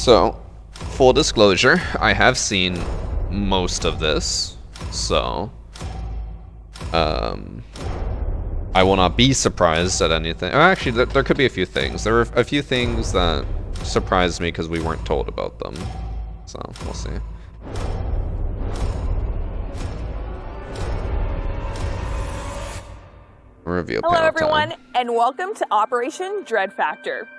So, full disclosure, I have seen most of this, so I will not be surprised at anything. Or actually, there could be a few things. There were a few things that surprised me because we weren't told about them. So, we'll see. Reveal Hello, panel everyone, time. and welcome to Operation Dread Factor.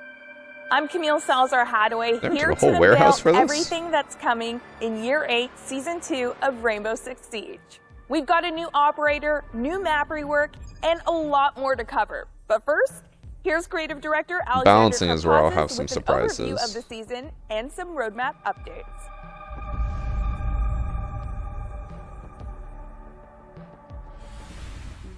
I'm Camille Salazar-Hadaway, here to unveil everything that's coming in Year 8, Season 2 of Rainbow Six Siege. We've got a new operator, new map rework, and a lot more to cover. But first, here's Creative Director Alexander Balancing is where I'll have some with an surprises. overview of the season and some roadmap updates.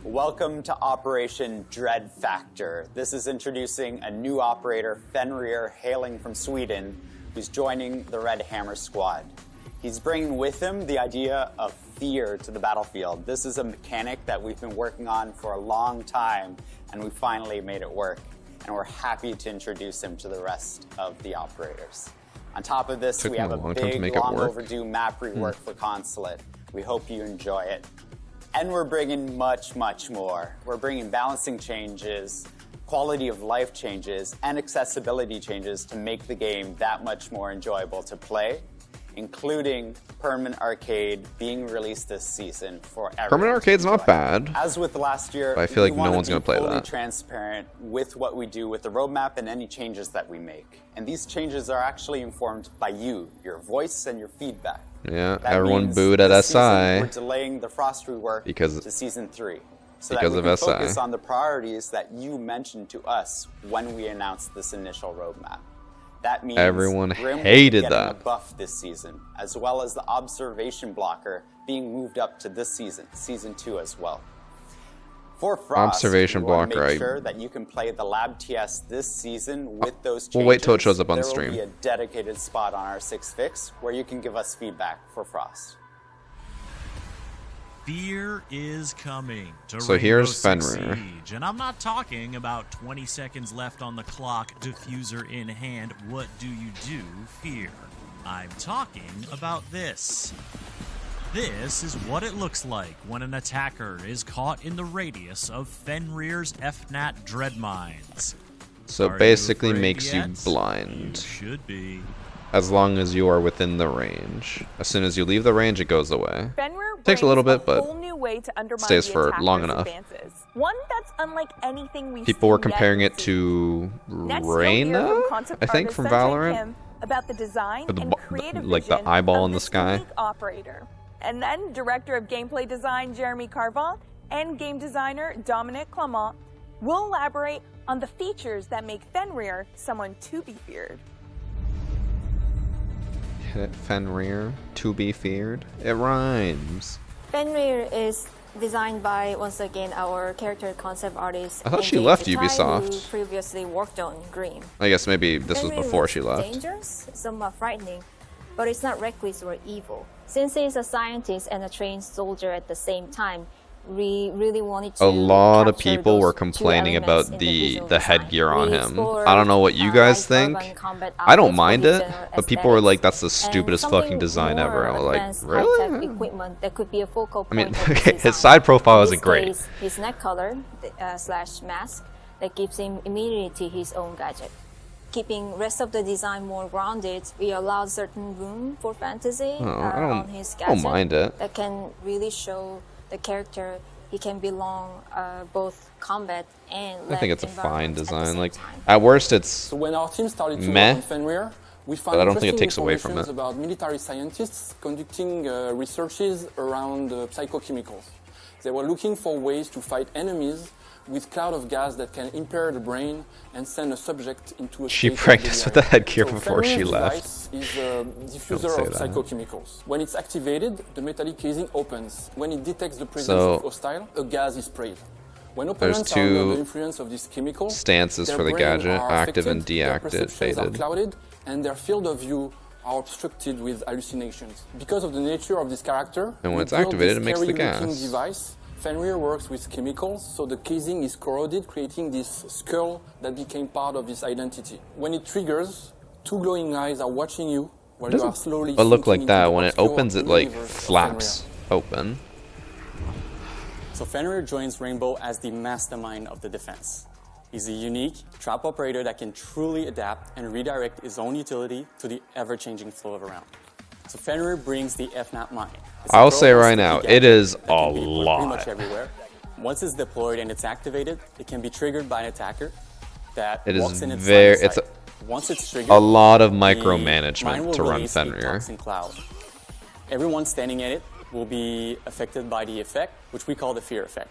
Welcome to Operation Dread Factor. This is introducing a new operator, Fenrir, hailing from Sweden, who's joining the Red Hammer squad. He's bringing with him the idea of fear to the battlefield. This is a mechanic that we've been working on for a long time, and we finally made it work. And we're happy to introduce him to the rest of the operators. On top of this, we have a big, long overdue map rework for Consulate. We hope you enjoy it. And we're bringing much, much more. We're bringing balancing changes, quality of life changes, and accessibility changes to make the game that much more enjoyable to play, including Permanent Arcade being released this season for everyone. Permanent Arcade's not bad. As with last year, I feel like no one's going to play that. We want to be fully transparent with what we do with the roadmap and any changes that we make. And these changes are actually informed by you, your voice, and your feedback. Yeah, that everyone booed at SI. We're delaying the Frost rework to Season 3. So that we can focus on the priorities that you mentioned to us when we announced this initial roadmap. That means everyone Grim hated will be that a buff this season, as well as the observation blocker being moved up to this season, Season 2 as well. For Frost, observation blocker, make sure that you can play the Lab TS this season with those changes. We'll wait till it shows up on the stream. There will be a dedicated spot on our 6 Fix where you can give us feedback for Frost. Fear is coming to so here's Fenrir. Siege, and I'm not talking about 20 seconds left on the clock, diffuser in hand, what do you do, Fear? I'm talking about this. This is what it looks like when an attacker is caught in the radius of Fenrir's FNAT dread mines. So basically makes you blind. You should be. As long as you are within the range. As soon as you leave the range, it goes away. Fenrir takes a little bit, but whole new way to undermine stays for long enough. One that's unlike anything we've People were comparing it to Reyna, I think, from Valorant. About the design and creative like the eyeball in the sky. Operator. And then Director of Gameplay Design Jeremy Carvalt and Game Designer Dominic Clement will elaborate on the features that make Fenrir someone to be feared. Fenrir, to be feared? It rhymes. Fenrir is designed by, once again, our character concept artist. I thought she left Ubisoft. Who previously worked on Green. I guess maybe this was before she left. Dangerous, somewhat frightening, but it's not reckless or evil. Since he's a scientist and a trained soldier at the same time, we really wanted to. A lot of people were complaining about the headgear on him. I don't know what you guys think. I don't mind it, but people were like, "That's the stupidest fucking design ever." And I was like, "Really?" Equipment that could be a focal I mean, point his side profile isn't great. His neck collar / mask that gives him immunity to his own gadget. Keeping rest of the design more grounded, we allowed certain room for fantasy on his gadget. I don't mind it. That can really show the character he can belong both combat and I think it's a fine design. Like at worst it's so when our team started to meh, work on Fenrir, we found but I don't think it takes away from it. About military scientists conducting researches around psychochemicals. They were looking for ways to fight enemies with cloud of gas that can impair the brain and send a subject into a She pranked us with the headgear before she left. Is a diffuser of psychochemicals. When it's activated, the metallic casing opens. When it detects the presence of hostile, a gas is sprayed. When opponents are under the influence of these chemicals, stances for the gadget, active and deactivated. Are clouded, and their field of view are obstructed with hallucinations. Because of the nature of this character, and when it's activated, it makes the gas. Device. Fenrir works with chemicals, so the casing is corroded, creating this skull that became part of his identity. When it triggers, Two glowing eyes are watching you while you are slowly But look like sinking that. into When the it opens, it obscure like universe of flaps open. So Fenrir joins Rainbow as the mastermind of the defense. He's a unique trap operator that can truly adapt and redirect his own utility to the ever-changing flow of a round. So Fenrir brings the FNAP mine. I'll say right now, it is a lot. Pretty much everywhere. Once it's deployed and it's activated, it can be triggered by an attacker that It walks is in its very. line of It's sight. Once it's triggered, a lot of the mine micromanagement will to run release a Fenrir. toxin cloud. Everyone standing in it will be affected by the effect, which we call the fear effect.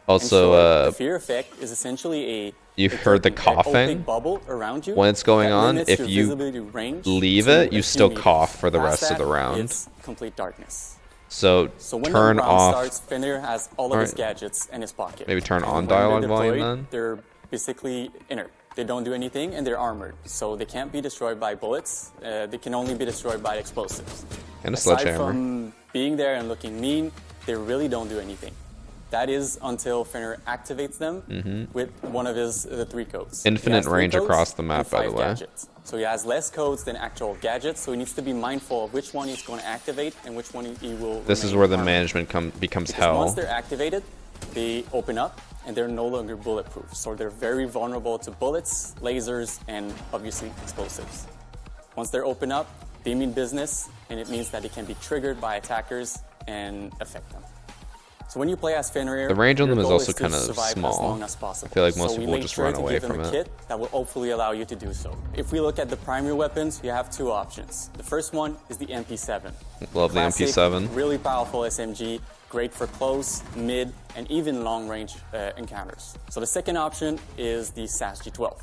Also, the fear effect is essentially you heard the coughing bubble around you when it's going that on. limits If your you visibility range leave to it, you a still few cough meters. for the Past rest of the that, round. It's complete darkness. So When turn the round off. starts, Fenrir has all of his Alright. gadgets in his pocket. Maybe turn And on when dialogue they're volume deployed, then? They're basically inert. They don't do anything, and they're armored, so they can't be destroyed by bullets. They can only be destroyed by explosives. And a Aside sledgehammer. from being there and looking mean, they really don't do anything. That is until Fenrir activates them with one of his the 3 codes. He Infinite has 3 range codes across the map, and by the 5 way. gadgets. So he has less codes than actual gadgets, so he needs to be mindful of which one he's going to activate and which one he will. This is remain where the armored. management becomes Because hell. once they're activated, they open up and they're no longer bulletproof. So they're very vulnerable to bullets, lasers, and obviously explosives. Once they're open up, they mean business, and it means that they can be triggered by attackers and affect them. So when you play as Fenrir, The range on your them is goal also to kinda survive small. as long as possible. I feel like most so we people will made just sure run to away give them from a it. kit that will hopefully allow you to do so. If we look at the primary weapons, you have 2 options. The first one is the MP7. Love the Classic, MP7. Really powerful SMG, great for close, mid, and even long-range encounters. So the second option is the SAS G12,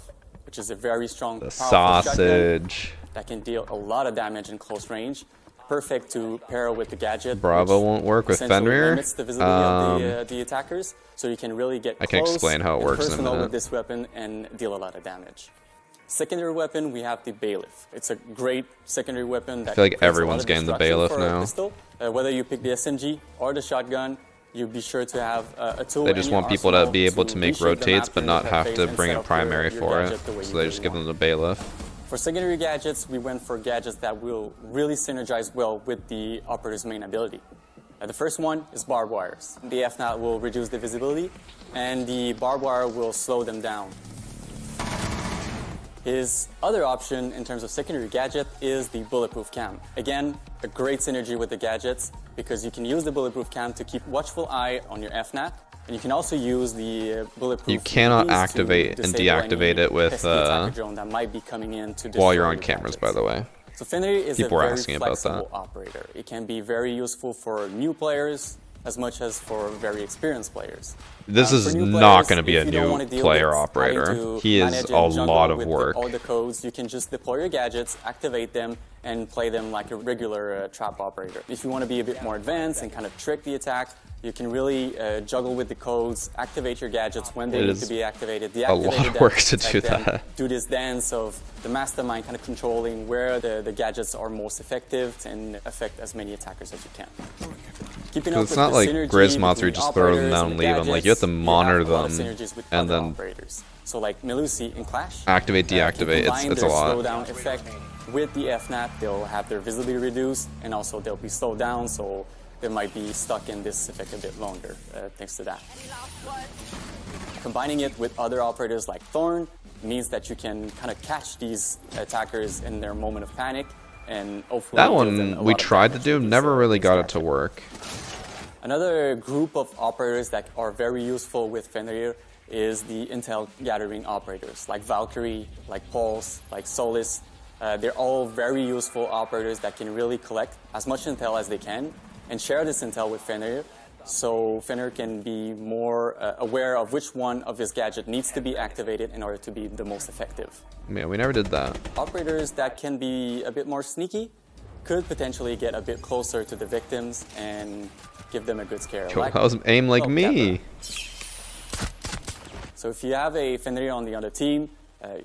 which is a very strong, The powerful shotgun sausage. that can deal a lot of damage in close range. Perfect to pair with the gadget. Bravo which won't work with essentially Fenrir. limits the visibility of the attackers, so you can really get I can close explain how it and works in a personal minute. with this weapon and deal a lot of damage. Secondary weapon, we have the Bailiff. It's a great secondary weapon that I feel like creates a lot everyone's of getting the destruction Bailiff for a now. pistol. Whether you pick the SMG or the shotgun, you be sure to have a tool. They just in your want people to arsenal be able to make reshape the rotates, map but in not your have phase to and bring set a up primary your for it. gadget the way So you they really just give want. them the bailiff. For secondary gadgets, we went for gadgets that will really synergize well with the operator's main ability. The first one is barbed wires. The FNAT will reduce the visibility, and the barbed wire will slow them down. His other option in terms of secondary gadget is the bulletproof cam. Again, a great synergy with the gadgets because you can use the bulletproof cam to keep watchful eye on your FNAT, and you can also use the bulletproof. You cannot UAVs to activate and disable deactivate any it with pesky attacker drone that might be coming in to while you're destroy on your cameras, gadgets. by the way. So Fenrir is People a were very asking about flexible that. operator. It can be very useful for new players as much as for very experienced players. This For is new not players, going to be a if you don't new wanna deal player with operator. having to He is manage a and jungle lot of with work. all the codes, you can just deploy your gadgets, activate them, and play them like a regular trap operator. If you want to be a bit more advanced and kind of trick the attack, you can really juggle with the codes, activate your gadgets when they It need is to be activated, a lot deactivate of them, work to like do them, that. do this dance of the mastermind kind of controlling where the gadgets are most effective and affect as many attackers as you can. Keeping up It's with not the like synergy Grizz mods where you between just throw them operators down and and the leave them. Like, you have to gadgets, monitor have a lot of them synergies with and other then operators. So like Melusi in Clash, activate, can deactivate. combine It's a their lot. slowdown effect with the FNAT. They'll have their visibility reduced, and also they'll be slowed down, so they might be stuck in this effect a bit longer thanks to that. Combining it with other operators like Thorn means that you can kind of catch these attackers in their moment of panic, and hopefully That deal them one a we lot of tried to damage do, with these, never really these got it to gadgets. work. Another group of operators that are very useful with Fenrir is the intel gathering operators, like Valkyrie, like Pulse, like Solis. They're all very useful operators that can really collect as much intel as they can and share this intel with Fenrir, so Fenrir can be more aware of which one of his gadget needs to be activated in order to be the most effective. Yeah, we never did that. Operators that can be a bit more sneaky could potentially get a bit closer to the victims and give them a good scare. Yo, that was aim like me. So if you have a Fenrir on the other team,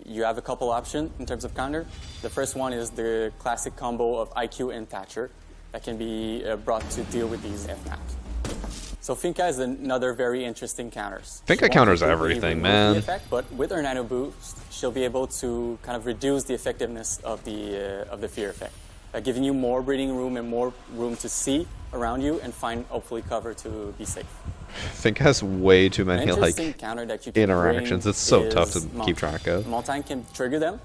you have a couple options in terms of counter. The first one is the classic combo of IQ and Thatcher that can be brought to deal with these FNAPs. So Finca is another very interesting counter. Finca counters everything, man. Effect, but with her nano boost, she'll be able to kind of reduce the effectiveness of the fear effect, giving you more breathing room and more room to see around you and find hopefully cover to be safe. Finca has way too many like interactions. It's so tough to keep track of. Mountain can trigger them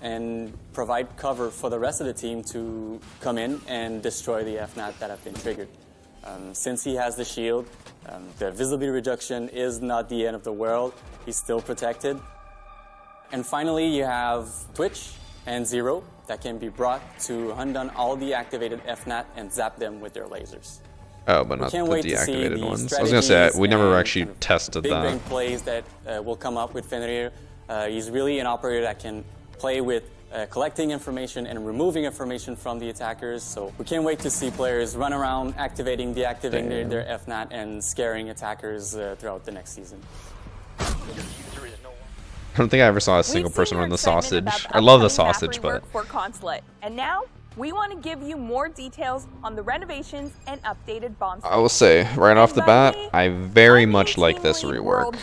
and provide cover for the rest of the team to come in and destroy the FNAT that have been triggered. Since he has the shield, the visibility reduction is not the end of the world. He's still protected. And finally, you have Twitch and Zero that can be brought to hunt down all the activated FNAT and zap them with their lasers. Oh, but not the deactivated ones. I was going to say, we never actually tested that. Big brain plays that will come up with Fenrir. He's really an operator that can play with collecting information and removing information from the attackers. So we can't wait to see players run around activating, deactivating their FNAT and scaring attackers throughout the next season. I don't think I ever saw a single person run the sausage. I love the sausage, but... For Consulate. And now, we want to give you more details on the renovations and updated bomb sites. I will say, right off the bat, I very much like this rework.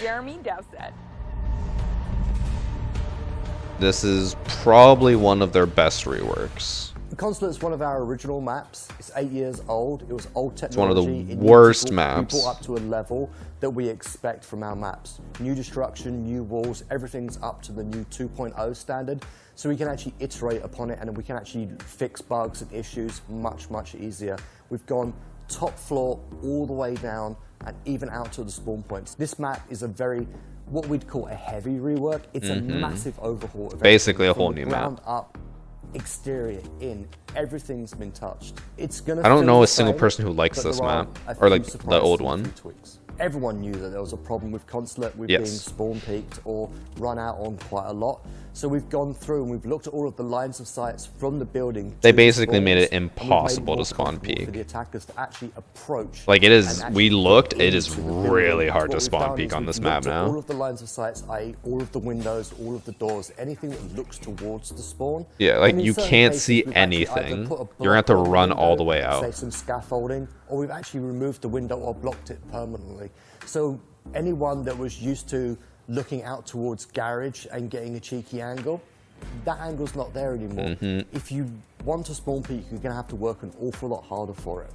This is probably one of their best reworks. Consulate is one of our original maps. It's 8 years old. It was old technology. It's one of the worst maps. We brought up to a level that we expect from our maps. New destruction, new walls, everything's up to the new 2.0 standard. So we can actually iterate upon it and we can actually fix bugs and issues much, much easier. We've gone top floor all the way down and even out to the spawn points. This map is a very, what we'd call a heavy rework. It's a massive overhaul of basically a whole new ground map. Up, exterior, in, everything's been touched. It's gonna. I don't know a single person who likes this map, or like the old one. Everyone knew that there was a problem with Consulate with being spawn peaked or run out on quite a lot. So we've gone through and we've looked at all of the lines of sights from the building. They basically made it impossible to spawn peak. For the attackers to actually approach. Like it is, we looked, it is really hard to spawn peek on this map now. All of the lines of sights, i.e. all of the windows, all of the doors, anything that looks towards the spawn. Yeah, like you can't see anything. You're gonna have to run all the way out. Say some scaffolding, or we've actually removed the window or blocked it permanently. So anyone that was used to looking out towards garage and getting a cheeky angle, that angle's not there anymore. If you want to spawn peek, you're gonna have to work an awful lot harder for it.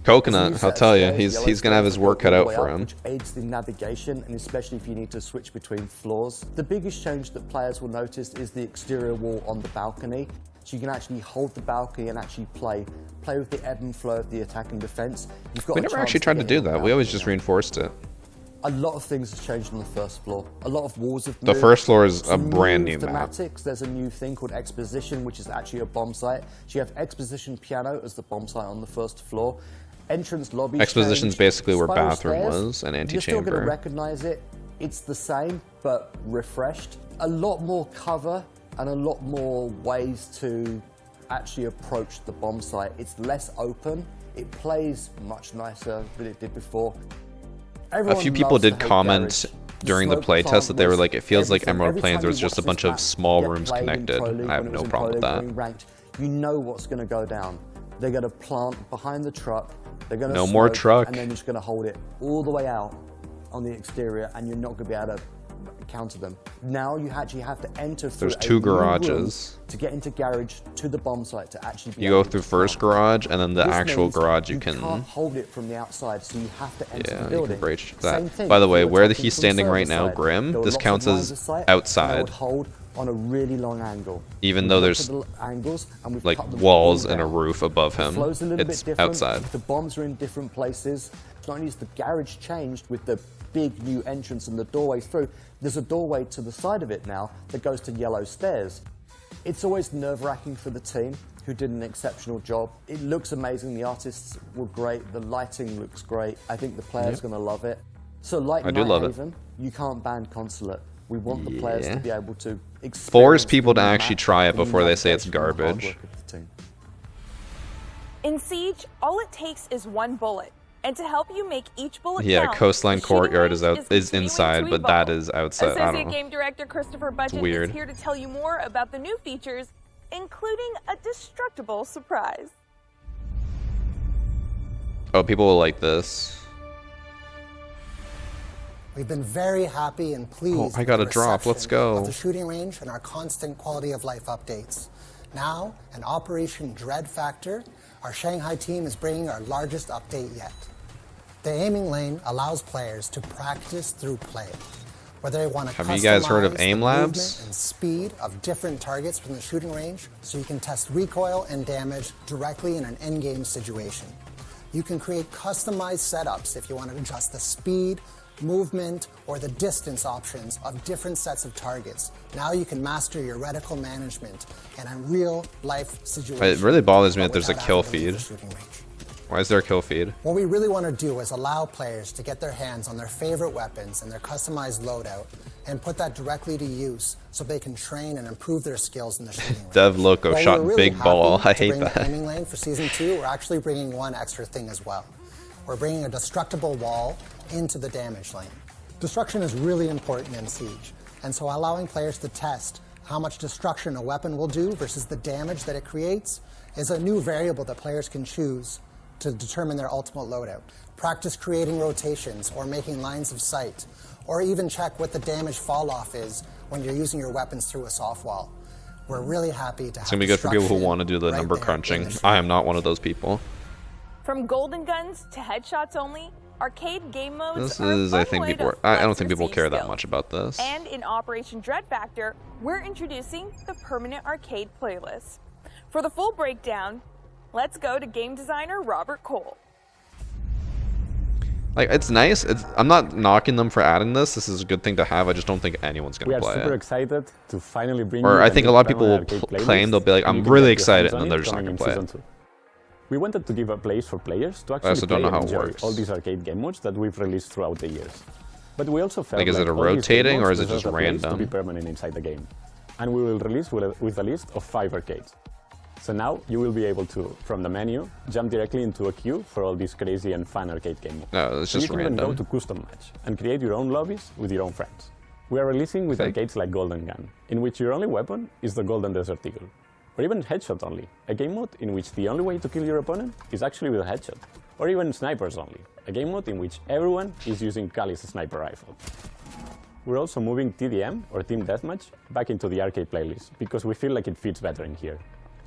Coconut, I'll tell you, he's gonna have his work cut out for him. Which aids the navigation, and especially if you need to switch between floors. The biggest change that players will notice is the exterior wall on the balcony. So you can actually hold the balcony and actually play with the ebb and flow of the attack and defense. We never actually tried to do that. We always just reinforced it. A lot of things have changed on the first floor. A lot of walls have moved. The first floor is a brand new map. There's a new thing called Exposition, which is actually a bomb site. So you have Exposition Piano as the bomb site on the first floor. Entrance lobby. Exposition's basically where bathroom was, an antechamber. You're still going to recognize it. It's the same, but refreshed. A lot more cover and a lot more ways to actually approach the bomb site. It's less open. It plays much nicer than it did before. A few people did comment during the playtest that they were like, it feels like Emerald Plains was just a bunch of small rooms connected. I have no problem with that. You know what's going to go down. They're going to plant behind the truck. They're going to no more truck. And then you're just going to hold it all the way out on the exterior, and you're not going to be able to counter them. Now you actually have to enter through. There's two garages to get into garage to the bomb site to actually be you go through first garage and then the actual garage you can hold it from the outside, so you have to enter the building. You can breach that. By the way, where he's standing right now, Grim, this counts as outside. Hold on a really long angle. Even though there's like walls and a roof above him, it's outside. The bombs are in different places. Not only is the garage changed with the big new entrance and the doorways through, there's a doorway to the side of it now that goes to yellow stairs. It's always nerve-wracking for the team, who did an exceptional job. It looks amazing, the artists were great, the lighting looks great. I think the players are going to love it. So like Nighthaven, you can't ban Consulate. We want the players to be able to force people to actually try it before they say it's garbage. In Siege, all it takes is one bullet. And to help you make each bullet count, Coastline Courtyard is inside, but that is outside. I don't know. Game Director Christopher Budget is here to tell you more about the new features, including a destructible surprise. Oh, people will like this. We've been very happy and pleased I got with a the drop. Let's reception go. of the shooting range and our constant quality of life updates. Now, in Operation Dread Factor, our Shanghai team is bringing our largest update yet. The aiming lane allows players to practice through play. Whether they want to Have you guys heard of customize aim the labs? movement and speed of different targets from the shooting range, so you can test recoil and damage directly in an in-game situation. You can create customized setups if you want to adjust the speed, movement, or the distance options of different sets of targets. Now you can master your reticle management in a real-life situation. It really bothers me that but there's a without kill having to leave feed. the shooting range. Why is there a kill feed? What we really want to do is allow players to get their hands on their favorite weapons and their customized loadout and put that directly to use so they can train and improve their skills in the shooting range. Dev Loco While shot we're really big ball. happy I to hate bring the that. aiming lane for Season 2, we're actually bringing one extra thing as well. We're bringing a destructible wall into the damage lane. Destruction is really important in Siege, and so allowing players to test how much destruction a weapon will do versus the damage that it creates is a new variable that players can choose to determine their ultimate loadout. Practice creating rotations or making lines of sight, or even check what the damage fall off is when you're using your weapons through a soft wall. We're really happy to have It's gonna be good for people who want to do the right number there crunching. in the I am not one of those people. From golden guns to headshots only, arcade game modes This are a is, fun I think way people. to I don't flex think your people Siege care that skills. much about this. And in Operation Dread Factor, we're introducing the permanent arcade playlist. For the full breakdown, let's go to game designer Robert Cole. Like, it's nice. I'm not knocking them for adding this. This is a good thing to have. I just don't think anyone's We gonna are play super it. excited to finally bring Or you I think a lot of people will arcade claim playlist, they'll be like, and I'm you can really get your excited, hands on and then they're it just not coming gonna in play Season 2. We wanted to give a place for players to actually also don't know play how and it enjoy works. all these arcade game modes that we've released throughout the years. But we also felt Like, is it a all these game rotating, or modes is it just deserve a place to random? be permanent inside the game. And we will release with a list of 5 arcades. So now you will be able to, from the menu, jump directly into a queue for all these crazy and fun arcade game modes. No, it's So just you can even go random. to custom match and create your own lobbies with your own friends. We are releasing with arcades like Golden Gun, in which your only weapon is the Golden Desert Eagle. Or even Headshot Only, a game mode in which the only way to kill your opponent is actually with a headshot. Or even Snipers Only, a game mode in which everyone is using Kali's sniper rifle. We're also moving TDM, or Team Deathmatch, back into the arcade playlist, because we feel like it fits better in here.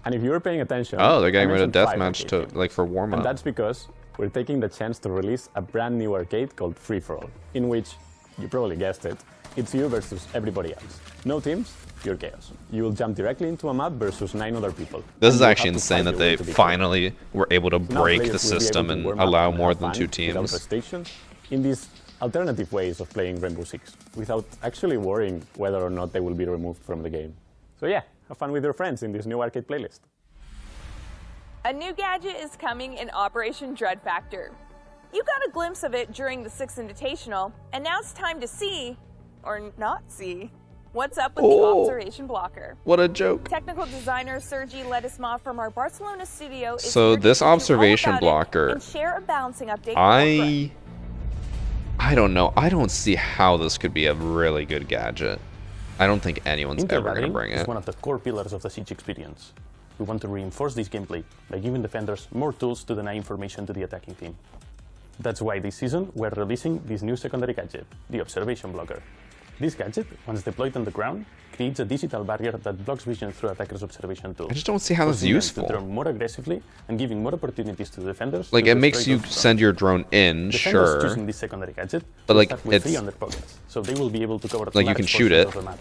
And if you were paying attention... Oh, they're getting I rid of mentioned 5 deathmatch arcade to games. like for warm And up. that's because we're taking the chance to release a brand new arcade called Free For All, in which, you probably guessed it, it's you versus everybody else. No teams, pure chaos. You will jump directly into a map versus 9 other people. This And is you'll actually have to insane fight that your they way to victory. finally were able to Now break players the will be able system to and warm up allow and more have than fun 2 without teams. restrictions in these alternative ways of playing Rainbow Six, without actually worrying whether or not they will be removed from the game. So yeah, have fun with your friends in this new arcade playlist. A new gadget is coming in Operation Dread Factor. You got a glimpse of it during the 6th Invitational, and now it's time to see, or not see, what's up with the observation blocker. What a joke. Technical designer Sergi Ledesma from our Barcelona studio is So here to this teach you all observation about it blocker, and share a balancing update for Brett. I don't know. I don't see how this could be a really good gadget. I don't think anyone's ever going to bring is it. one of the core pillars of the Siege experience. We want to reinforce this gameplay by giving defenders more tools to deny information to the attacking team. That's why this season we're releasing this new secondary gadget, the observation blocker. This gadget, once deployed on the ground, creates a digital barrier that blocks vision through attackers' observation tools. I just don't see how that's forcing them useful. to turn more aggressively and giving more opportunities to defenders. Like, to it makes destroy you those send your drone in, Defenders sure. choosing this secondary gadget But, will like, start with it's- 3 on their pockets, so they will be able to cover Like, you large can shoot portions it. of the map.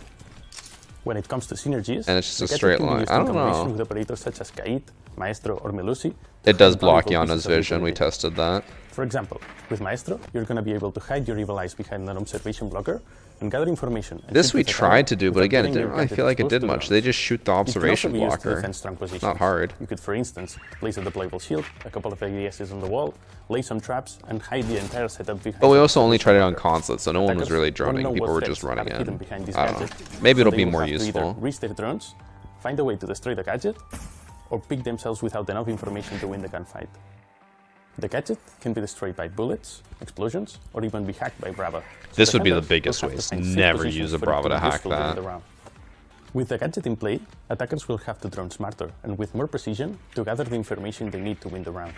When it comes to synergies, And it's just the a gadget straight can be line. used I in don't combination know. with operators such as Kait, Maestro, or Melusi. It does to block valuable Yana's pieces of vision. We utility. tested that. For example, with Maestro, you're going to be able to hide your evil eyes behind an observation blocker and gather information. and This shoot we with a tried target to do, but without again, it getting didn't your really gadget feel like it exposed did to much. drones. They just shoot the It can also observation be used to blocker. defend strong positions. Not hard. You could, for instance, place a deployable shield, a couple of ADSs on the wall, lay some traps, and hide the entire setup behind. But we the also only tried it on observation blocker. Consulate, so no one was Attackers really won't droning. know People what were threats just running are hidden in. behind this I don't know. gadget, Maybe so it'll they be will more have to either useful. reach their drones, find a way to destroy the gadget, or pick themselves without enough information to win the gunfight. The gadget can be destroyed by bullets, explosions, or even be hacked by Brava. So This would be the defenders biggest will have to waste. find safe Never positions use a for it Brava be to hack useful during that. the round. With the gadget in play, attackers will have to drone smarter and with more precision to gather the information they need to win the round.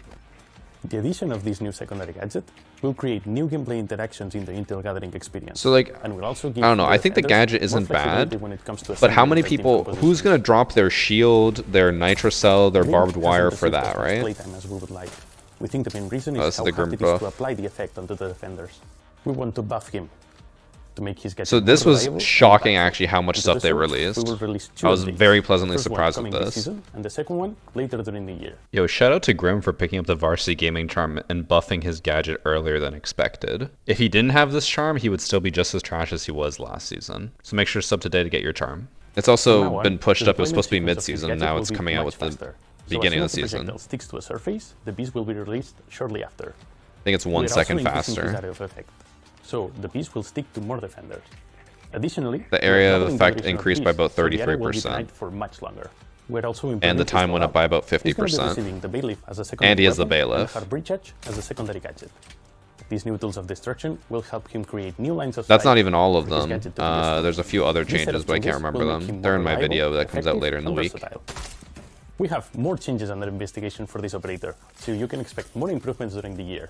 The addition of this new secondary gadget will create new gameplay interactions in the Intel gathering experience. So like, and will also give I don't know, the I think the defenders gadget isn't more flexibility bad, when it comes to but how assembling many 13 people, compositions. who's gonna drop their shield, their nitrocell, their barbed wire for that, right? Playtime as we would like. We think the main reason is this is how the hard grim it is buff. to apply the effect onto the defenders. We want to buff him to make his gadget So this more was reliable and shocking impactful. actually how much And to stuff do they so, released. we will release two I was of these. very pleasantly First one surprised with coming this. season, and the second one later during the year. Yo, shout out to Grim for picking up the Varsity Gaming charm and buffing his gadget earlier than expected. If he didn't have this charm, he would still be just as trash as he was last season. So make sure to sub today to get your charm. It's also been pushed up. It was supposed to be mid-season. Now it's coming out with the beginning of the season. So as soon as the projectile sticks to a surface, the piece will be released shortly after. I think it's 1 second faster. So the piece will stick to more defenders. Additionally, The area of doubling effect duration of increased the by piece, about so the area will be 33%. denied for much longer. We're also And the time went up by about 50%. The bailiff as a secondary And he is the weapon, bailiff. And her breach edge as a secondary gadget. These new tools of destruction will help him create new lines of That's sight not even all of for his them. gadget to be useful. There's a few other This set changes, of but I can't changes remember will make them. him They're more in my reliable, video that comes out effective, later in the and week. versatile. We have more changes under investigation for this operator, so you can expect more improvements during the year.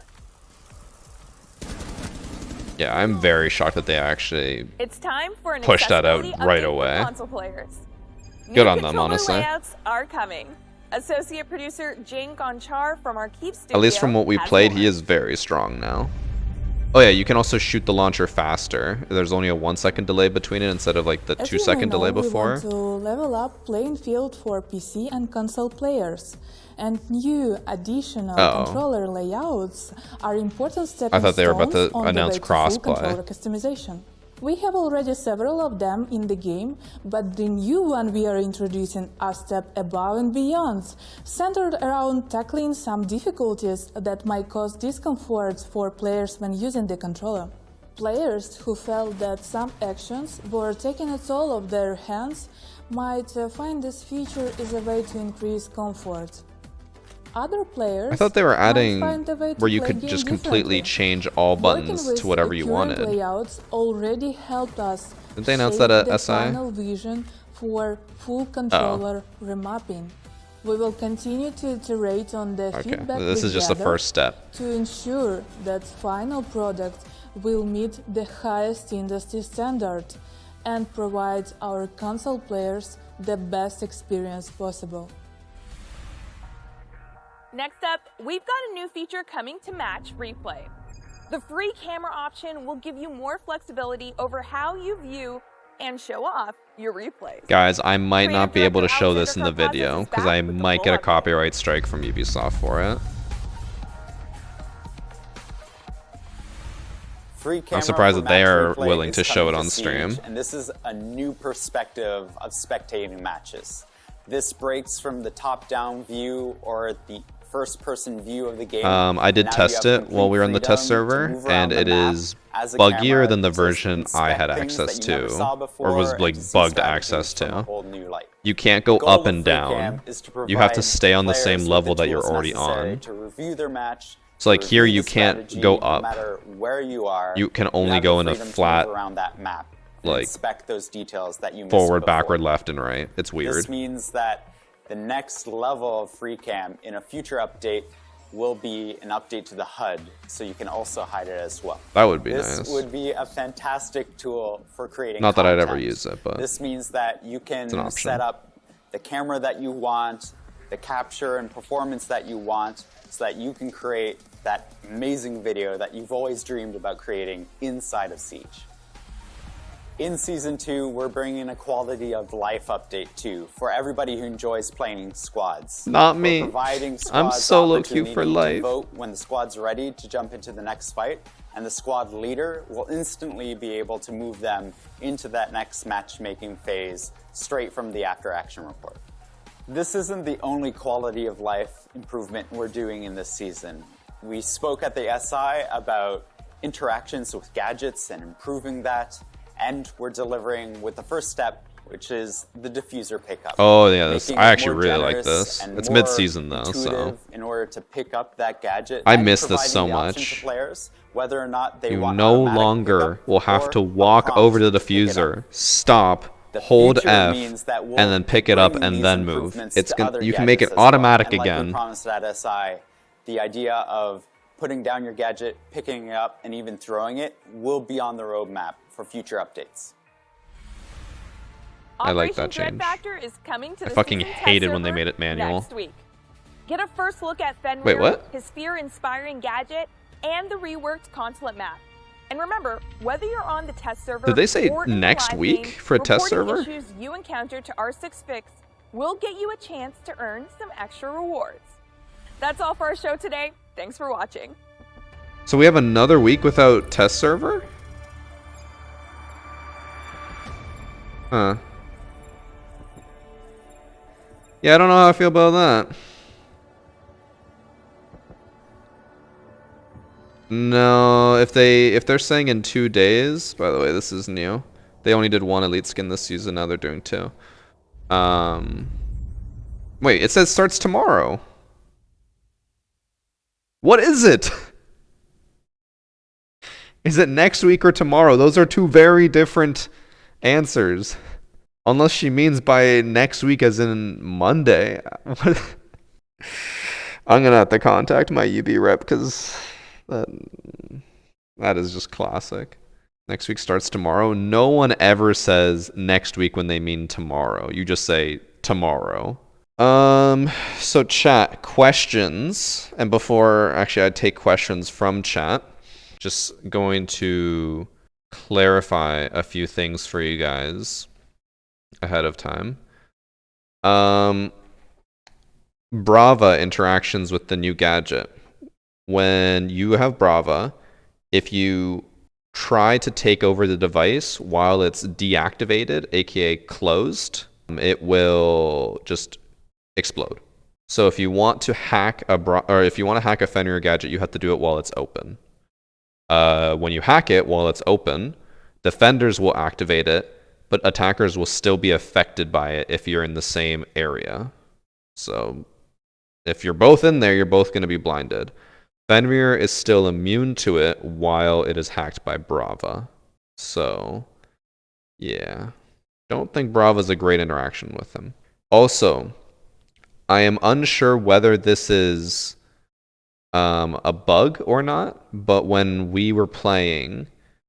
Yeah, I'm very shocked that they actually It's time for an pushed that out accessibility right update for away. console players. Good New on them, controller honestly. layouts are coming. Associate producer Jane Gonchar from our Keep Studio At least from what we has played, more. he is very strong now. Oh yeah, you can also shoot the launcher faster. There's only a 1 second delay between it instead of like the 2 second delay before. We want to level up playing field for PC and console players. And new additional controller layouts are important stepping I thought they were about stones to on the announce way to full crossplay. controller customization. We have already several of them in the game, but the new one we are introducing are a step above and beyond, centered around tackling some difficulties that might cause discomfort for players when using the controller. Players who felt that some actions were taking a toll of their hands might find this feature is a way to increase comfort. Other players I thought they were might adding find a way to where you play could game just completely differently. change all buttons Working to whatever with you the current wanted. layouts already helped us Didn't they announce shape that at the SI? final vision for full controller remapping. We will continue to iterate on the Okay, feedback this we is just the gather first step. to ensure that final product will meet the highest industry standard and provide our console players the best experience possible. Next up, we've got a new feature coming to match replay. The free camera option will give you more flexibility over how you view and show off your replays. Guys, I might Creative not be able to director show Alexander this in the Karpazis video is because back I with the might full get a update. copyright strike from Ubisoft for it. Free camera surprised for that they match are replay willing is to show coming it on Siege, stream. And this is a new perspective of spectating matches. This breaks from the top-down view or the first-person view of the game. I did Now you test have it while we were in the complete test freedom to server, move around and the it map is as a buggier camera than the to version I had inspect things access that you never to, saw or before was and like to see bugged strategies access from a to. whole new light. You can't go goal up of and FreeCam down. is to You have to provide stay on the players same with level the that you're tools already necessary on. to review their match. So like to here review you the can't strategy, go no up. matter where you are. You can you only have go the in a freedom to flat, move around that map and like, inspect those details that you missed forward, before. backward, left, and right. It's weird. This means that the next level of FreeCam in a future update will be an update to the HUD, so you can also hide it as well. That would be This nice. would be a fantastic tool for creating Not that I'd ever content. use it, but This means that you can it's an option. set up the camera that you want, the capture and performance that you want, so that you can create that amazing video that you've always dreamed about creating inside of Siege. In Season 2, we're bringing a quality of life update too for everybody who enjoys playing squads. Not We're me. providing I'm squads solo queue opportunity for to life. vote when the squad's ready to jump into the next fight, and the squad leader will instantly be able to move them into that next matchmaking phase straight from the after action report. This isn't the only quality of life improvement we're doing in this season. We spoke at the SI about interactions with gadgets and improving that, and we're delivering with the first step, which is the diffuser pickup. Oh yeah, this, Making I it actually more really like generous this. and It's more mid-season though, so intuitive in order to pick up that gadget. I and miss this providing so the option much. to players, whether or not they you want no automatic longer pickup will have or to a walk prompt over to the to pick it up. diffuser, stop, The hold future F, means that we'll and then pick it up bring and these then move. improvements It's to gonna, other you can make it gadgets as well. automatic And like we again. promised at SI, The idea of putting down your gadget, picking it up, and even throwing it will be on the roadmap for future updates. I like that Operation change. Dread Factor is coming to I the fucking season test hated when they server made it manual. next week. Get a first look at Fenrir, Wait, what? his fear-inspiring gadget, and the reworked Consulate map. And remember, whether you're on the test server Did they say or in the next live week game, for a test reporting server? issues you encounter to R6 Fix will get you a chance to earn some extra rewards. That's all for our show today. Thanks for watching. So we have another week without test server? Huh. Yeah, I don't know how I feel about that. No, if they're saying in 2 days, by the way, this is new. They only did 1 elite skin this season, now they're doing 2. Wait, it says starts tomorrow. What is it? Is it next week or tomorrow? Those are 2 very different answers. Unless she means by next week as in Monday. I'm gonna have to contact my UB rep because that is just classic. Next week starts tomorrow. No one ever says next week when they mean tomorrow. You just say tomorrow. So chat, questions. And before actually I take questions from chat, just going to clarify a few things for you guys ahead of time. Brava interactions with the new gadget. When you have Brava, if you try to take over the device while it's deactivated, aka closed, it will just explode. So if you want to hack if you want to hack a Fenrir gadget, you have to do it while it's open. When you hack it while it's open, defenders will activate it, but attackers will still be affected by it if you're in the same area. So if you're both in there, you're both going to be blinded. Fenrir is still immune to it while it is hacked by Brava. So, yeah. Don't think Brava's a great interaction with him. Also, I am unsure whether this is a bug or not, but when we were playing,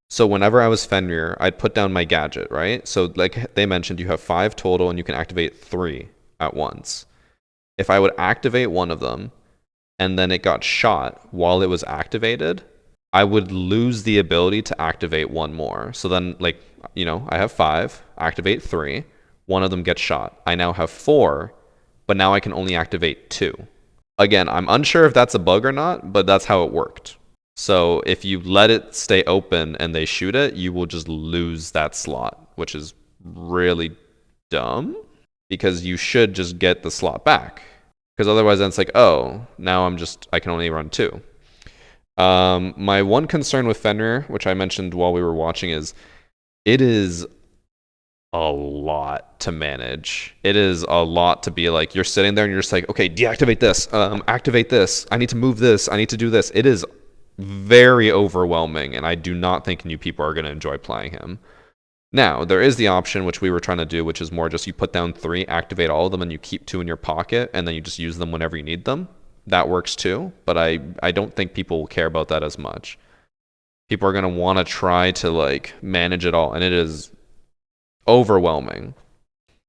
so whenever I was Fenrir, I'd put down my gadget, right? So like they mentioned, you have 5 total and you can activate 3 at once. If I would activate one of them and then it got shot while it was activated, I would lose the ability to activate one more. So then, like, you know, I have 5, activate 3, one of them gets shot. I now have 4, but now I can only activate 2. Again, I'm unsure if that's a bug or not, but that's how it worked. So if you let it stay open and they shoot it, you will just lose that slot, which is really dumb because you should just get the slot back. Because otherwise then it's like, oh, now I can only run 2. My one concern with Fenrir, which I mentioned while we were watching, is it is a lot to manage. It is a lot to be like, you're sitting there and you're just like, okay, deactivate this, activate this, I need to move this, I need to do this. It is very overwhelming, and I do not think new people are going to enjoy playing him. Now, there is the option, which we were trying to do, which is more just you put down 3, activate all of them, and you keep 2 in your pocket, and then you just use them whenever you need them. That works too, but I don't think people will care about that as much. People are going to want to try to like manage it all, and it is overwhelming.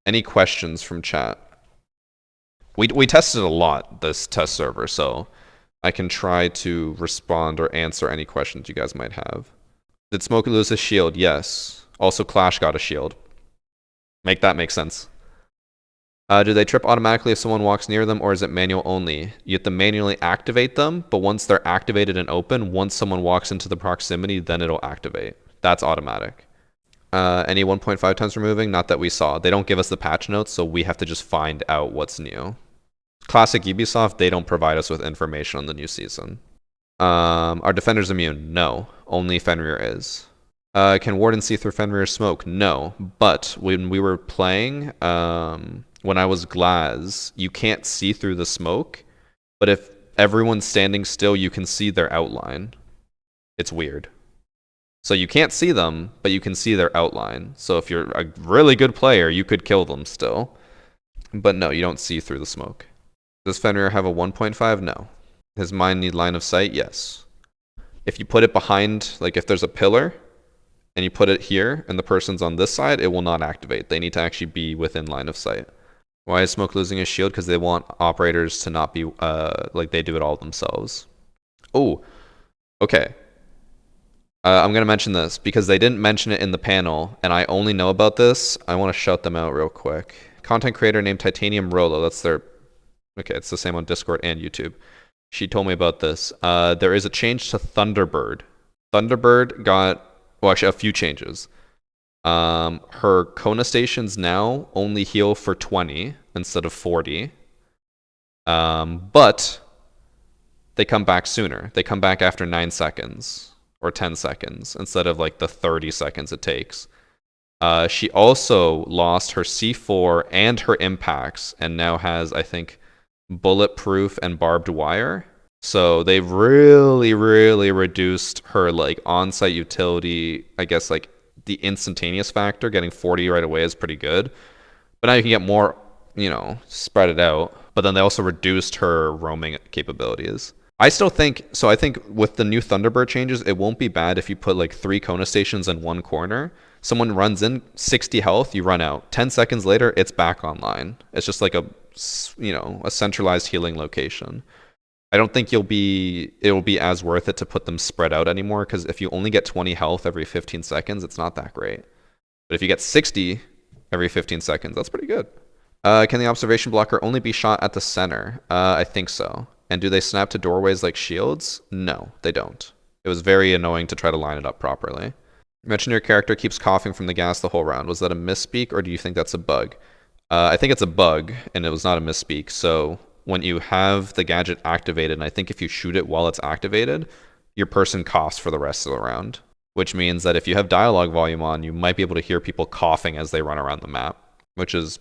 Any questions from chat? We tested a lot this test server, so I can try to respond or answer any questions you guys might have. Did Smokey lose his shield? Yes. Also, Clash got a shield. Make that make sense. Do they trip automatically if someone walks near them, or is it manual only? You have to manually activate them, but once they're activated and open, once someone walks into the proximity, then it'll activate. That's automatic. Any 1.5 times removing? Not that we saw. They don't give us the patch notes, so we have to just find out what's new. Classic Ubisoft, they don't provide us with information on the new season. Are defenders immune? No. Only Fenrir is. Can Warden see through Fenrir's smoke? No. But when we were playing, when I was Glaz, you can't see through the smoke, but if everyone's standing still, you can see their outline. It's weird. So you can't see them, but you can see their outline. So if you're a really good player, you could kill them still. But no, you don't see through the smoke. Does Fenrir have a 1.5? No. His mine need line of sight? Yes. If you put it behind, like if there's a pillar and you put it here and the person's on this side, it will not activate. They need to actually be within line of sight. Why is Smoke losing his shield? Because they want operators to not be like they do it all themselves. Oh, okay. I'm going to mention this because they didn't mention it in the panel and I only know about this. I want to shout them out real quick. Content creator named Titanium Rolo. That's their... Okay, it's the same on Discord and YouTube. She told me about this. There is a change to Thunderbird. Thunderbird got... Well, actually, a few changes. Her Kona stations now only heal for 20 instead of 40. But they come back sooner. They come back after 9 seconds or 10 seconds instead of like the 30 seconds it takes. She also lost her C4 and her impacts and now has, I think, bulletproof and barbed wire. So they've really reduced her like on-site utility. I guess like the instantaneous factor, getting 40 right away is pretty good. But now you can get more, you know, spread it out. But then they also reduced her roaming capabilities. I still think, so I think with the new Thunderbird changes, it won't be bad if you put like 3 Kona stations in one corner. Someone runs in, 60 health, you run out. 10 seconds later, it's back online. It's just like a, you know, a centralized healing location. I don't think it'll be as worth it to put them spread out anymore, because if you only get 20 health every 15 seconds, it's not that great. But if you get 60 every 15 seconds, that's pretty good. Can the observation blocker only be shot at the center? I think so. And do they snap to doorways like shields? No, they don't. It was very annoying to try to line it up properly. You mentioned your character keeps coughing from the gas the whole round. Was that a misspeak, or do you think that's a bug? I think it's a bug, and it was not a misspeak. So when you have the gadget activated, and I think if you shoot it while it's activated, your person coughs for the rest of the round. Which means that if you have dialogue volume on, you might be able to hear people coughing as they run around the map, which is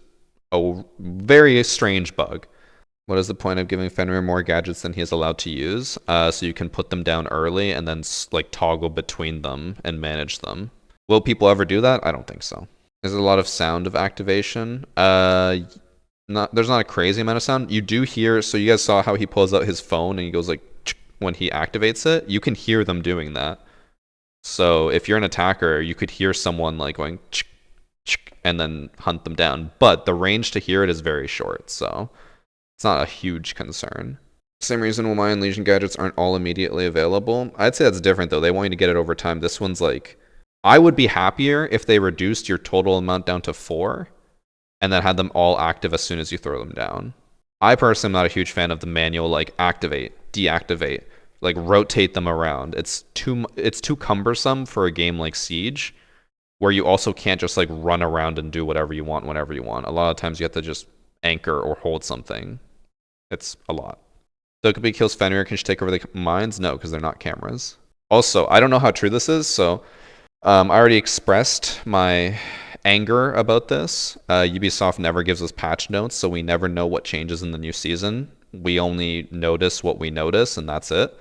a very strange bug. What is the point of giving Fenrir more gadgets than he is allowed to use? So you can put them down early and then like toggle between them and manage them. Will people ever do that? I don't think so. There's a lot of sound of activation. There's not a crazy amount of sound. You do hear, so you guys saw how he pulls out his phone and he goes like when he activates it. You can hear them doing that. So if you're an attacker, you could hear someone like going and then hunt them down. But the range to hear it is very short, so it's not a huge concern. Same reason why and Legion gadgets aren't all immediately available. I'd say that's different though. They want you to get it over time. This one's like, I would be happier if they reduced your total amount down to 4 and then had them all active as soon as you throw them down. I personally am not a huge fan of the manual like activate, deactivate, like rotate them around. It's too cumbersome for a game like Siege, where you also can't just like run around and do whatever you want whenever you want. A lot of times you have to just anchor or hold something. It's a lot. Dokkaebi kills Fenrir. Can she take over the mines? No, because they're not cameras. Also, I don't know how true this is, so I already expressed my anger about this. Ubisoft never gives us patch notes, so we never know what changes in the new season. We only notice what we notice, and that's it.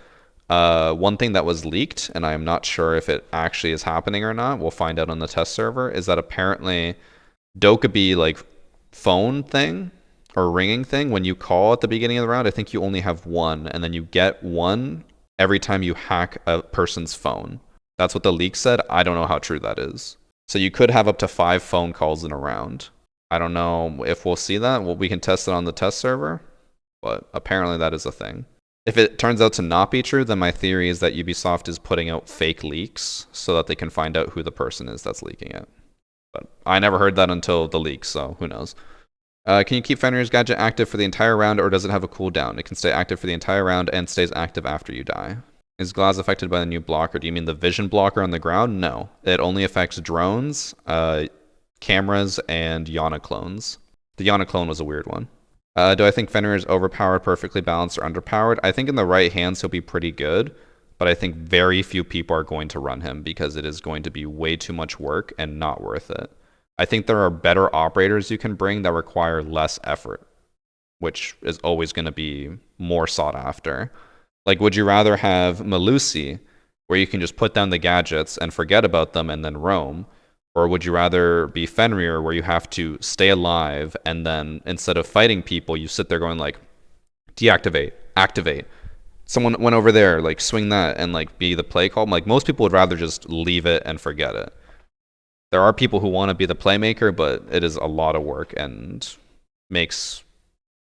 One thing that was leaked, and I am not sure if it actually is happening or not, we'll find out on the test server, is that apparently Dokkaebi like phone thing or ringing thing, when you call at the beginning of the round, I think you only have 1, and then you get 1 every time you hack a person's phone. That's what the leak said. I don't know how true that is. So you could have up to 5 phone calls in a round. I don't know if we'll see that. Well, we can test it on the test server, but apparently that is a thing. If it turns out to not be true, then my theory is that Ubisoft is putting out fake leaks so that they can find out who the person is that's leaking it. But I never heard that until the leak, so who knows. Can you keep Fenrir's gadget active for the entire round, or does it have a cooldown? It can stay active for the entire round and stays active after you die. Is Glass affected by the new blocker? Do you mean the vision blocker on the ground? No. It only affects drones, cameras, and Yana clones. The Yana clone was a weird one. Do I think Fenrir is overpowered, perfectly balanced, or underpowered? I think in the right hands he'll be pretty good, but I think very few people are going to run him because it is going to be way too much work and not worth it. I think there are better operators you can bring that require less effort, which is always going to be more sought after. Like, would you rather have Melusi, where you can just put down the gadgets and forget about them and then roam? Or would you rather be Fenrir, where you have to stay alive and then instead of fighting people, you sit there going like, deactivate, activate, someone went over there, like swing that and like be the play call. Like most people would rather just leave it and forget it. There are people who want to be the playmaker, but it is a lot of work and makes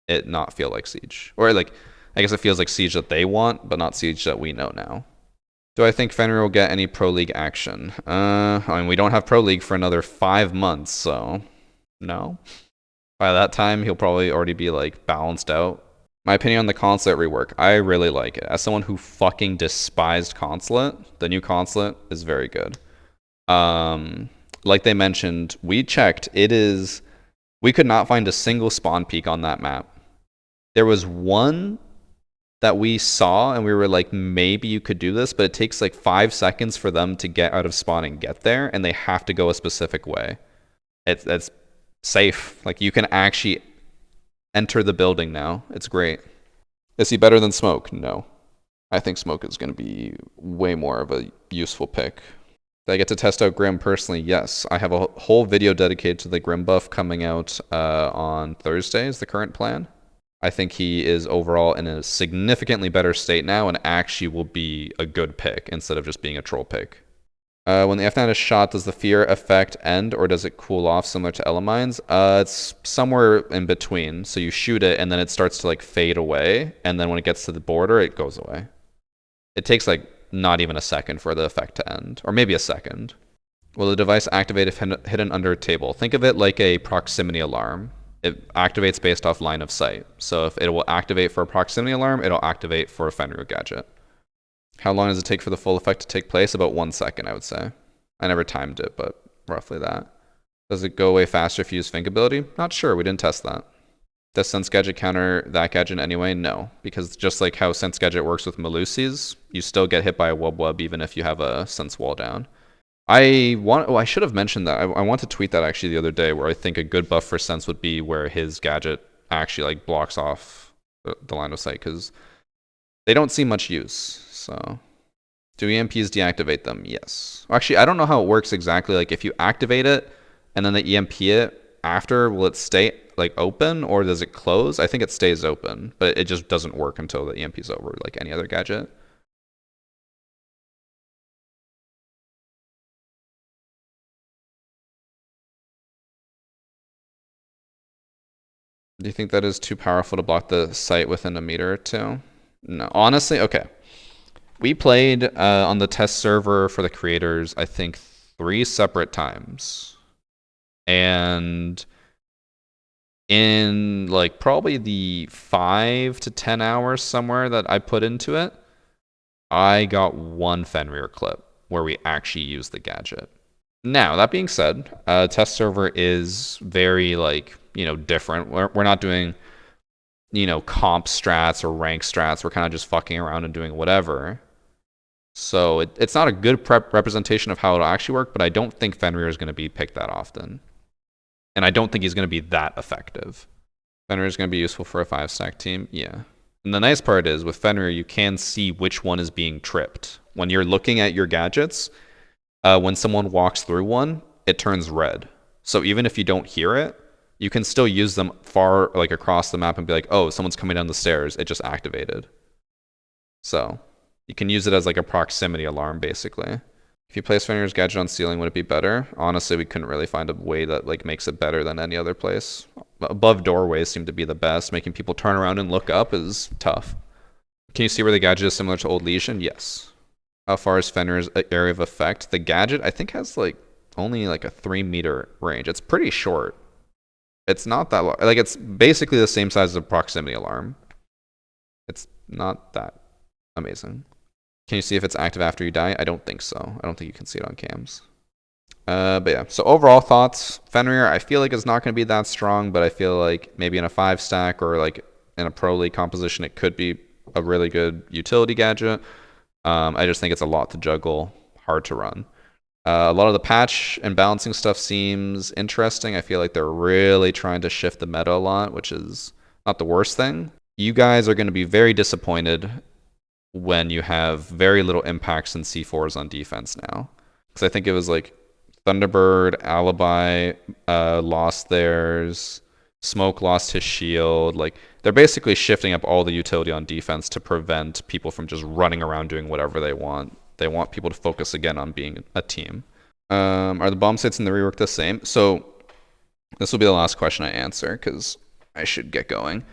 it not feel like Siege. Or like, I guess it feels like Siege that they want, but not Siege that we know now. Do I think Fenrir will get any Pro League action? I mean, we don't have Pro League for another 5 months, so no. By that time, he'll probably already be like balanced out. My opinion on the Consulate rework, I really like it. As someone who fucking despised Consulate, the new Consulate is very good. Like they mentioned, we checked, we could not find a single spawn peak on that map. There was one that we saw and we were like, maybe you could do this, but it takes like 5 seconds for them to get out of spawn and get there, and they have to go a specific way. It's safe. Like, you can actually enter the building now. It's great. Is he better than Smoke? No. I think Smoke is going to be way more of a useful pick. Did I get to test out Grim personally? Yes. I have a whole video dedicated to the Grim buff coming out on Thursday is the current plan. I think he is overall in a significantly better state now and actually will be a good pick instead of just being a troll pick. When the F9 is shot, does the fear effect end or does it cool off similar to Elemines? It's somewhere in between. So you shoot it and then it starts to like fade away. And then when it gets to the border, it goes away. It takes like not even a second for the effect to end, or maybe a second. Will the device activate if hidden under a table? Think of it like a proximity alarm. It activates based off line of sight. So if it will activate for a proximity alarm, it'll activate for a Fenrir gadget. How long does it take for the full effect to take place? About 1 second, I would say. I never timed it, but roughly that. Does it go away faster if you use Fink ability? Not sure, we didn't test that. Does Sense Gadget counter that gadget anyway? No, because just like how Sense Gadget works with Melusi's, you still get hit by a wub even if you have a Sense wall down. I should have mentioned that. I want to tweet that actually the other day, where I think a good buff for Sense would be where his gadget actually like blocks off the line of sight, because they don't see much use. So, do EMPs deactivate them? Yes. Actually, I don't know how it works exactly. Like if you activate it and then the EMP it after, will it stay like open or does it close? I think it stays open, but it just doesn't work until the EMP is over, like any other gadget. Do you think that is too powerful to block the sight within a meter or two? No, honestly, okay. We played on the test server for the creators, I think 3 separate times. And in like probably the 5 to 10 hours somewhere that I put into it, I got 1 Fenrir clip where we actually used the gadget. Now, that being said, test server is very like, different. We're not doing, comp strats or rank strats. We're kind of just fucking around and doing whatever. So it's not a good representation of how it'll actually work, but I don't think Fenrir is going to be picked that often. And I don't think he's going to be that effective. Fenrir is going to be useful for a 5-stack team, yeah. And the nice part is, with Fenrir, you can see which one is being tripped. When you're looking at your gadgets, when someone walks through one, it turns red. So even if you don't hear it, you can still use them far like across the map and be like, oh, someone's coming down the stairs. It just activated. So you can use it as like a proximity alarm, basically. If you place Fenrir's gadget on ceiling, would it be better? Honestly, we couldn't really find a way that like makes it better than any other place. Above doorways seem to be the best. Making people turn around and look up is tough. Can you see where the gadget is similar to Old Legion? Yes. How far is Fenrir's area of effect? The gadget, I think, has like only like a 3-meter range. It's pretty short. It's not that long. Like, it's basically the same size as a proximity alarm. It's not that amazing. Can you see if it's active after you die? I don't think so. I don't think you can see it on cams. But yeah, so overall thoughts. Fenrir, I feel like it's not going to be that strong, but I feel like maybe in a 5-stack or like in a Pro League composition, it could be a really good utility gadget. I just think it's a lot to juggle, hard to run. A lot of the patch and balancing stuff seems interesting. I feel like they're really trying to shift the meta a lot, which is not the worst thing. You guys are going to be very disappointed when you have very little impacts in C4s on defense now. Because I think it was like Thunderbird, Alibi lost theirs, Smoke lost his shield. Like, they're basically shifting up all the utility on defense to prevent people from just running around doing whatever they want. They want people to focus again on being a team. Are the bomb sites in the rework the same? So this will be the last question I answer because I should get going.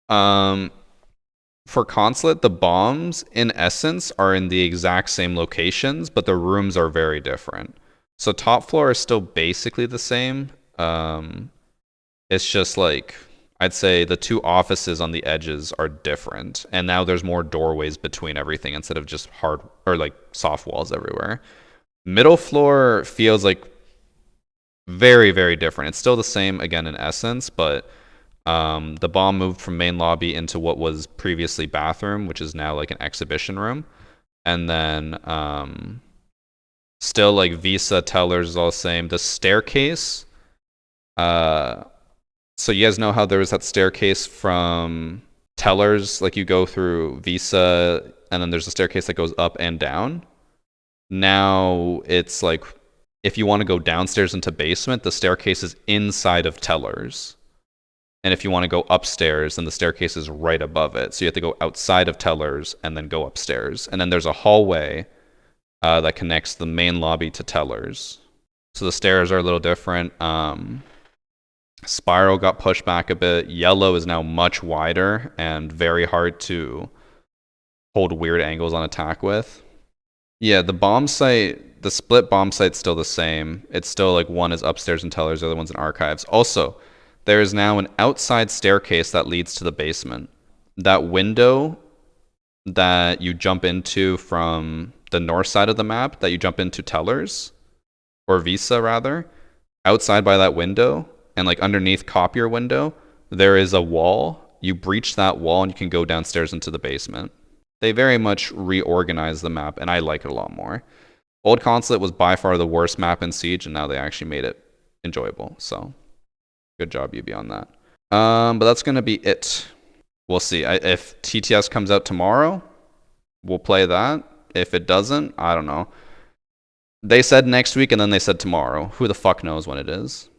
For Consulate, the bombs in essence are in the exact same locations, but the rooms are very different. So top floor is still basically the same. It's just like, I'd say the 2 offices on the edges are different. And now there's more doorways between everything instead of just hard or like soft walls everywhere. Middle floor feels like very, very different. It's still the same again in essence, but the bomb moved from main lobby into what was previously bathroom, which is now like an exhibition room. And then still like Visa, tellers is all the same. The staircase, so you guys know how there was that staircase from tellers, like you go through Visa and then there's a staircase that goes up and down. Now it's like, if you want to go downstairs into basement, the staircase is inside of tellers. And if you want to go upstairs, then the staircase is right above it. So you have to go outside of tellers and then go upstairs. And then there's a hallway that connects the main lobby to tellers. So the stairs are a little different. Spiral got pushed back a bit. Yellow is now much wider and very hard to hold weird angles on attack with. Yeah, the bomb site, the split bomb site's still the same. It's still like one is upstairs in tellers, the other one's in archives. Also, there is now an outside staircase that leads to the basement. That window that you jump into from the north side of the map, that you jump into tellers, or Visa rather, outside by that window, and like underneath copier window, there is a wall. You breach that wall and you can go downstairs into the basement. They very much reorganized the map, and I like it a lot more. Old Consulate was by far the worst map in Siege, and now they actually made it enjoyable. So, good job, UB, on that. But that's going to be it. We'll see. If TTS comes out tomorrow, we'll play that. If it doesn't, I don't know. They said next week, and then they said tomorrow. Who the fuck knows when it is?